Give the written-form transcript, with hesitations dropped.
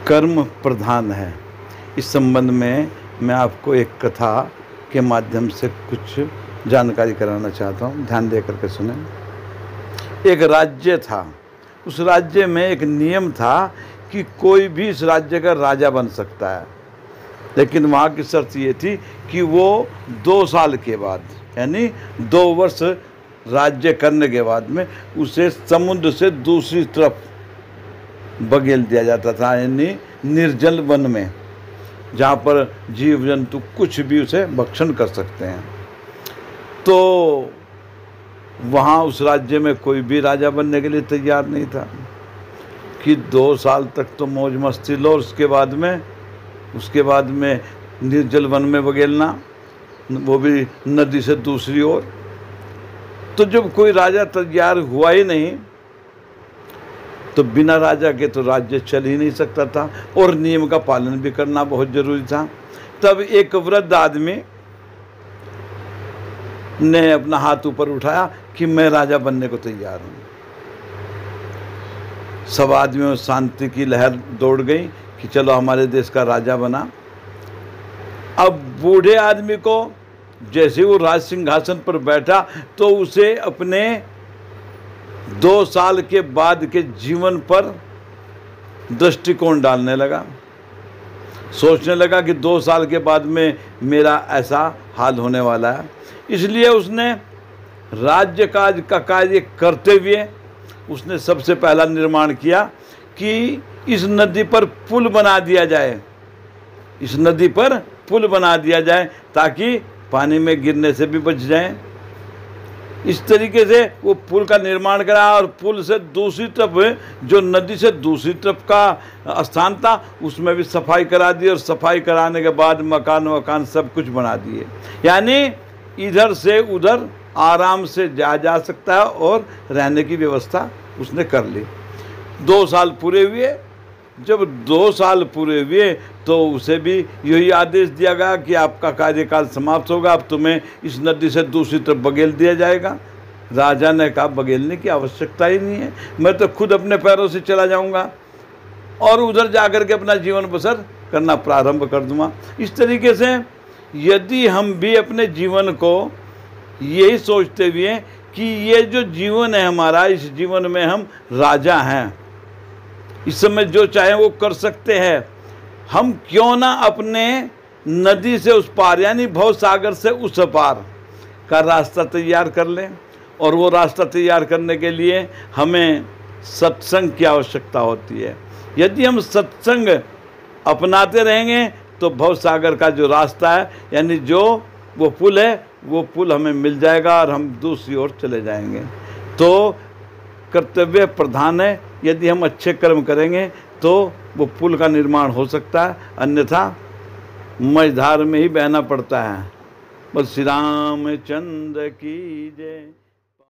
कर्म प्रधान है। इस संबंध में मैं आपको एक कथा के माध्यम से कुछ जानकारी कराना चाहता हूँ, ध्यान दे करके सुने। एक राज्य था, उस राज्य में एक नियम था कि कोई भी इस राज्य का राजा बन सकता है, लेकिन वहाँ की शर्त ये थी कि वो 2 साल के बाद, यानी 2 वर्ष राज्य करने के बाद में उसे समुद्र से दूसरी तरफ बगेल दिया जाता था, यानी निर्जल वन में, जहाँ पर जीव जंतु कुछ भी उसे भक्षण कर सकते हैं। तो वहाँ उस राज्य में कोई भी राजा बनने के लिए तैयार नहीं था कि 2 साल तक तो मौज मस्ती लो, उसके बाद में निर्जल वन में बगेलना, वो भी नदी से दूसरी ओर। तो जब कोई राजा तैयार हुआ ही नहीं, तो बिना राजा के तो राज्य चल ही नहीं सकता था और नियम का पालन भी करना बहुत जरूरी था। तब एक वृद्ध आदमी ने अपना हाथ ऊपर उठाया कि मैं राजा बनने को तैयार हूं। सब आदमियों में शांति की लहर दौड़ गई कि चलो हमारे देश का राजा बना। अब बूढ़े आदमी को जैसे वो राज सिंहासन पर बैठा तो उसे अपने 2 साल के बाद के जीवन पर दृष्टिकोण डालने लगा। सोचने लगा कि 2 साल के बाद में मेरा ऐसा हाल होने वाला है। इसलिए उसने राज्य काज का कार्य करते हुए उसने सबसे पहला निर्माण किया कि इस नदी पर पुल बना दिया जाए, इस नदी पर पुल बना दिया जाए ताकि पानी में गिरने से भी बच जाए। इस तरीके से वो पुल का निर्माण करा और पुल से दूसरी तरफ, जो नदी से दूसरी तरफ का स्थान था, उसमें भी सफाई करा दी और सफाई कराने के बाद मकान सब कुछ बना दिए, यानी इधर से उधर आराम से जा सकता है और रहने की व्यवस्था उसने कर ली। 2 साल पूरे हुए। जब 2 साल पूरे हुए तो उसे भी यही आदेश दिया गया कि आपका कार्यकाल समाप्त होगा, अब तुम्हें इस नदी से दूसरी तरफ बगेल दिया जाएगा। राजा ने कहा बगेलने की आवश्यकता ही नहीं है, मैं तो खुद अपने पैरों से चला जाऊंगा और उधर जाकर के अपना जीवन बसर करना प्रारंभ कर दूंगा। इस तरीके से यदि हम भी अपने जीवन को यही सोचते हुए कि ये जो जीवन है हमारा, इस जीवन में हम राजा हैं, इस समय जो चाहे वो कर सकते हैं, हम क्यों ना अपने नदी से उस पार यानी भव सागर से उस पार का रास्ता तैयार कर लें। और वो रास्ता तैयार करने के लिए हमें सत्संग की आवश्यकता होती है। यदि हम सत्संग अपनाते रहेंगे तो भव सागर का जो रास्ता है, यानी जो वो पुल है, वो पुल हमें मिल जाएगा और हम दूसरी ओर चले जाएंगे। तो कर्तव्य प्रधान है, यदि हम अच्छे कर्म करेंगे तो वो पुल का निर्माण हो सकता है, अन्यथा मझधार में ही बहना पड़ता है। बस श्री रामचंद्र की जय।